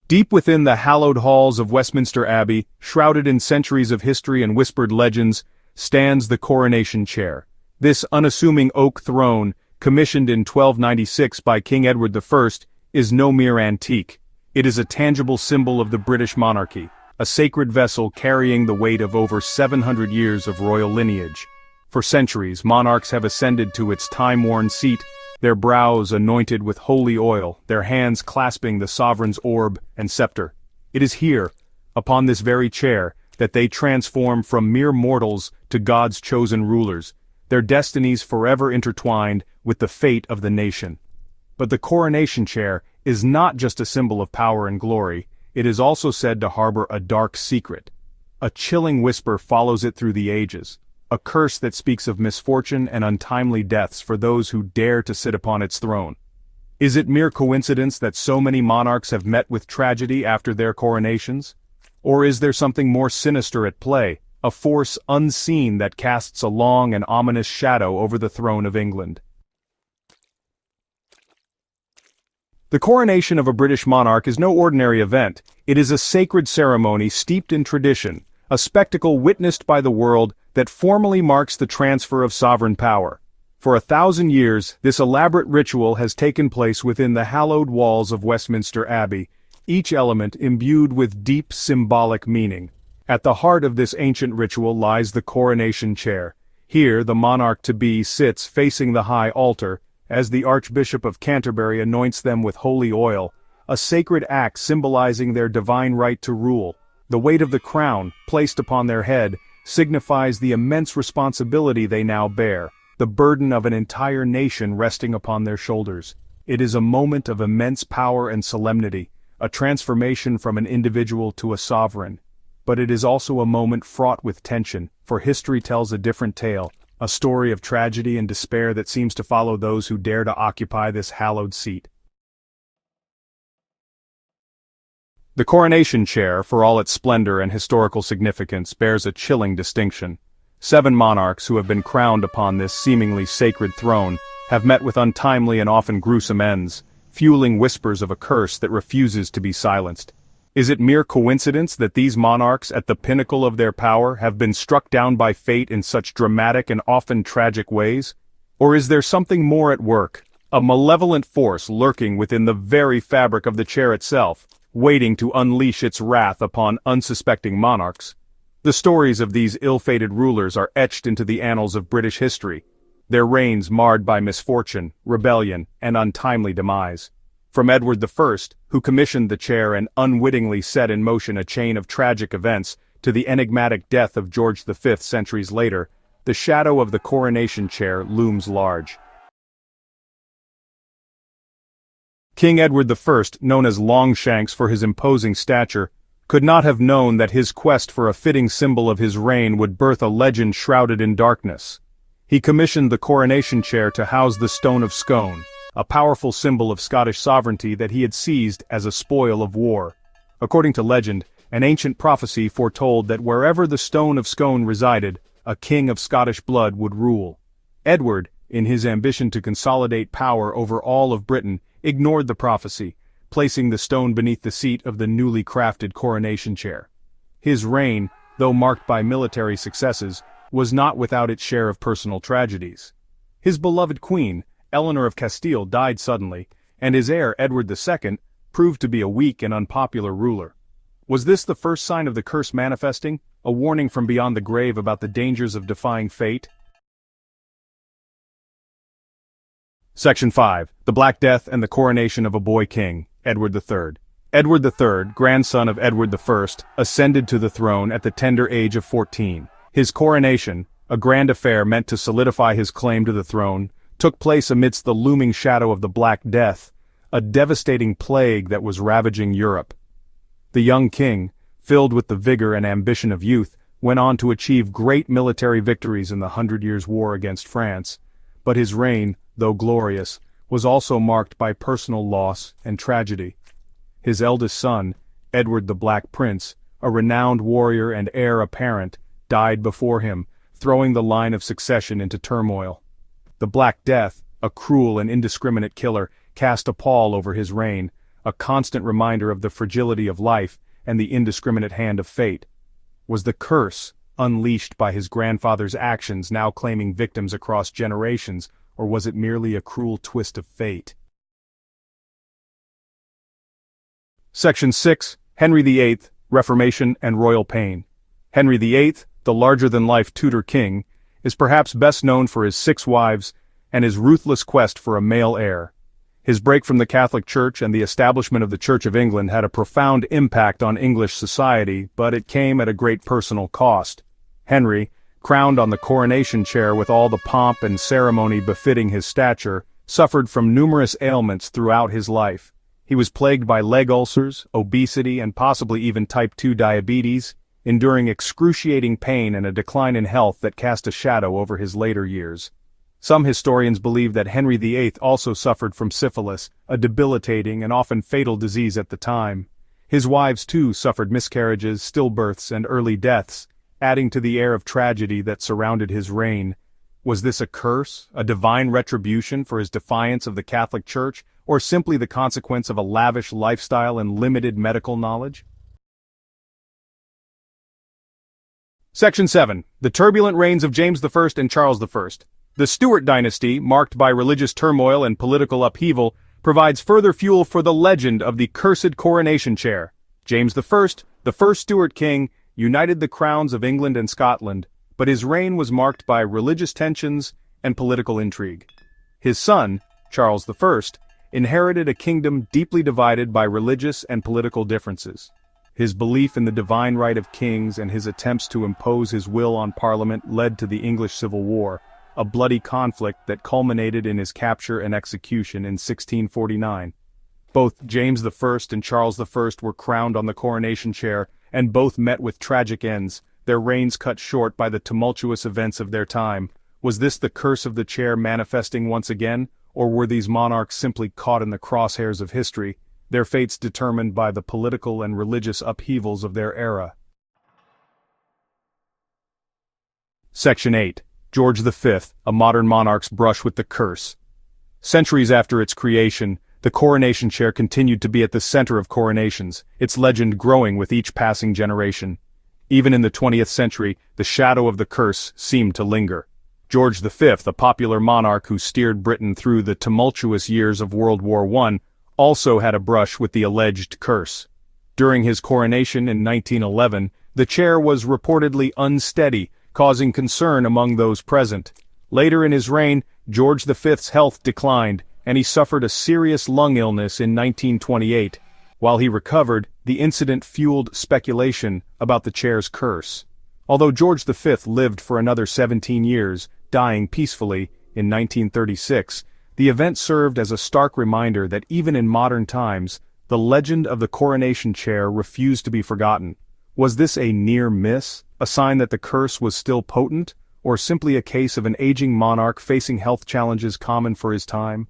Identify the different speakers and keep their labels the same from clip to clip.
Speaker 1: Deep within the hallowed halls of Westminster Abbey, shrouded in centuries of history and whispered legends, stands the Coronation Chair. This unassuming oak throne, commissioned in 1296 by King Edward I, is no mere antique. It is a tangible symbol of the British monarchy, a sacred vessel carrying the weight of over 700 years of royal lineage. For centuries, monarchs have ascended to its time-worn seat, their brows anointed with holy oil, their hands clasping the sovereign's orb and scepter. It is here, upon this very chair, that they transform from mere mortals to God's chosen rulers, their destinies forever intertwined with the fate of the nation. But the coronation chair is not just a symbol of power and glory, it is also said to harbor a dark secret. A chilling whisper follows it through the ages, a curse that speaks of misfortune and untimely deaths for those who dare to sit upon its throne. Is it mere coincidence that so many monarchs have met with tragedy after their coronations? Or is there something more sinister at play, a force unseen that casts a long and ominous shadow over the throne of England? The coronation of a British monarch is no ordinary event. It is a sacred ceremony steeped in tradition, a spectacle witnessed by the world that formally marks the transfer of sovereign power. For 1,000 years, this elaborate ritual has taken place within the hallowed walls of Westminster Abbey, each element imbued with deep symbolic meaning. At the heart of this ancient ritual lies the coronation chair. Here, the monarch-to-be sits facing the high altar, as the Archbishop of Canterbury anoints them with holy oil, a sacred act symbolizing their divine right to rule. The weight of the crown, placed upon their head, signifies the immense responsibility they now bear, the burden of an entire nation resting upon their shoulders. It is a moment of immense power and solemnity, a transformation from an individual to a sovereign. But it is also a moment fraught with tension, for history tells a different tale, a story of tragedy and despair that seems to follow those who dare to occupy this hallowed seat. The coronation chair, for all its splendor and historical significance, bears a chilling distinction. 7 monarchs who have been crowned upon this seemingly sacred throne have met with untimely and often gruesome ends, fueling whispers of a curse that refuses to be silenced. Is it mere coincidence that these monarchs at the pinnacle of their power have been struck down by fate in such dramatic and often tragic ways? Or is there something more at work, a malevolent force lurking within the very fabric of the chair itself, waiting to unleash its wrath upon unsuspecting monarchs? The stories of these ill-fated rulers are etched into the annals of British history, their reigns marred by misfortune, rebellion, and untimely demise. From Edward I, who commissioned the chair and unwittingly set in motion a chain of tragic events, to the enigmatic death of George V centuries later, the shadow of the coronation chair looms large. King Edward I, known as Longshanks for his imposing stature, could not have known that his quest for a fitting symbol of his reign would birth a legend shrouded in darkness. He commissioned the coronation chair to house the Stone of Scone, a powerful symbol of Scottish sovereignty that he had seized as a spoil of war. According to legend, an ancient prophecy foretold that wherever the Stone of Scone resided, a king of Scottish blood would rule. Edward, in his ambition to consolidate power over all of Britain, ignored the prophecy, placing the stone beneath the seat of the newly crafted coronation chair. His reign, though marked by military successes, was not without its share of personal tragedies. His beloved queen, Eleanor of Castile, died suddenly, and his heir, Edward II, proved to be a weak and unpopular ruler. Was this the first sign of the curse manifesting, a warning from beyond the grave about the dangers of defying fate? Section 5. The Black Death and the Coronation of a Boy King, Edward III. Edward III, grandson of Edward I, ascended to the throne at the tender age of 14. His coronation, a grand affair meant to solidify his claim to the throne, took place amidst the looming shadow of the Black Death, a devastating plague that was ravaging Europe. The young king, filled with the vigor and ambition of youth, went on to achieve great military victories in the 100 Years' War against France, but his reign, though glorious, was also marked by personal loss and tragedy. His eldest son, Edward the Black Prince, a renowned warrior and heir apparent, died before him, throwing the line of succession into turmoil. The Black Death, a cruel and indiscriminate killer, cast a pall over his reign, a constant reminder of the fragility of life and the indiscriminate hand of fate. Was the curse, unleashed by his grandfather's actions, now claiming victims across generations, or was it merely a cruel twist of fate? Section 6. Henry VIII, Reformation and Royal Pain. Henry VIII, the larger-than-life Tudor king, is perhaps best known for his 6 wives and his ruthless quest for a male heir. His break from the Catholic Church and the establishment of the Church of England had a profound impact on English society, but it came at a great personal cost. Henry, crowned on the coronation chair with all the pomp and ceremony befitting his stature, suffered from numerous ailments throughout his life. He was plagued by leg ulcers, obesity, and possibly even type 2 diabetes, enduring excruciating pain and a decline in health that cast a shadow over his later years. Some historians believe that Henry VIII also suffered from syphilis, a debilitating and often fatal disease at the time. His wives too suffered miscarriages, stillbirths, and early deaths, adding to the air of tragedy that surrounded his reign. Was this a curse, a divine retribution for his defiance of the Catholic Church, or simply the consequence of a lavish lifestyle and limited medical knowledge? Section 7. The turbulent reigns of James I and Charles I. The Stuart dynasty, marked by religious turmoil and political upheaval, provides further fuel for the legend of the cursed coronation chair. James I, the first Stuart king, united the crowns of England and Scotland, but his reign was marked by religious tensions and political intrigue. His son, Charles I, inherited a kingdom deeply divided by religious and political differences. His belief in the divine right of kings and his attempts to impose his will on Parliament led to the English Civil War, a bloody conflict that culminated in his capture and execution in 1649. Both James I and Charles I were crowned on the coronation chair, and both met with tragic ends, their reigns cut short by the tumultuous events of their time. Was this the curse of the chair manifesting once again, or were these monarchs simply caught in the crosshairs of history, their fates determined by the political and religious upheavals of their era? Section 8. George V, a modern monarch's brush with the curse. Centuries after its creation, the coronation chair continued to be at the center of coronations, its legend growing with each passing generation. Even in the 20th century, the shadow of the curse seemed to linger. George V, a popular monarch who steered Britain through the tumultuous years of World War I, also had a brush with the alleged curse. During his coronation in 1911, the chair was reportedly unsteady, causing concern among those present. Later in his reign, George V's health declined, and he suffered a serious lung illness in 1928. While he recovered, the incident fueled speculation about the chair's curse. Although George V lived for another 17 years, dying peacefully in 1936, the event served as a stark reminder that even in modern times, the legend of the coronation chair refused to be forgotten. Was this a near miss, a sign that the curse was still potent, or simply a case of an aging monarch facing health challenges common for his time?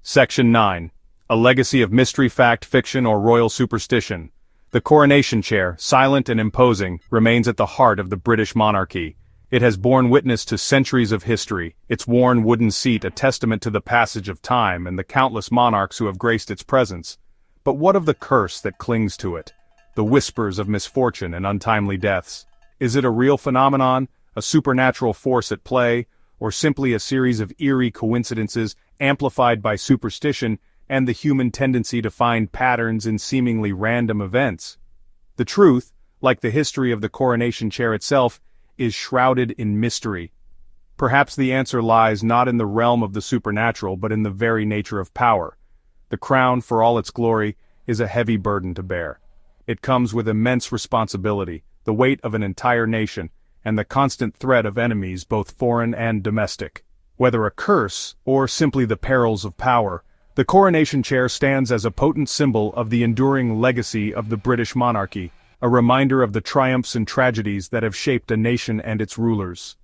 Speaker 1: Section 9. A legacy of mystery, fact, fiction, or royal superstition. The coronation chair, silent and imposing, remains at the heart of the British monarchy. It has borne witness to centuries of history, its worn wooden seat a testament to the passage of time and the countless monarchs who have graced its presence. But what of the curse that clings to it? The whispers of misfortune and untimely deaths. Is it a real phenomenon, a supernatural force at play, or simply a series of eerie coincidences amplified by superstition and the human tendency to find patterns in seemingly random events? The truth, like the history of the coronation chair itself, is shrouded in mystery. Perhaps the answer lies not in the realm of the supernatural but in the very nature of power. The crown, for all its glory, is a heavy burden to bear. It comes with immense responsibility, the weight of an entire nation, and the constant threat of enemies both foreign and domestic. Whether a curse, or simply the perils of power, the coronation chair stands as a potent symbol of the enduring legacy of the British monarchy, a reminder of the triumphs and tragedies that have shaped a nation and its rulers.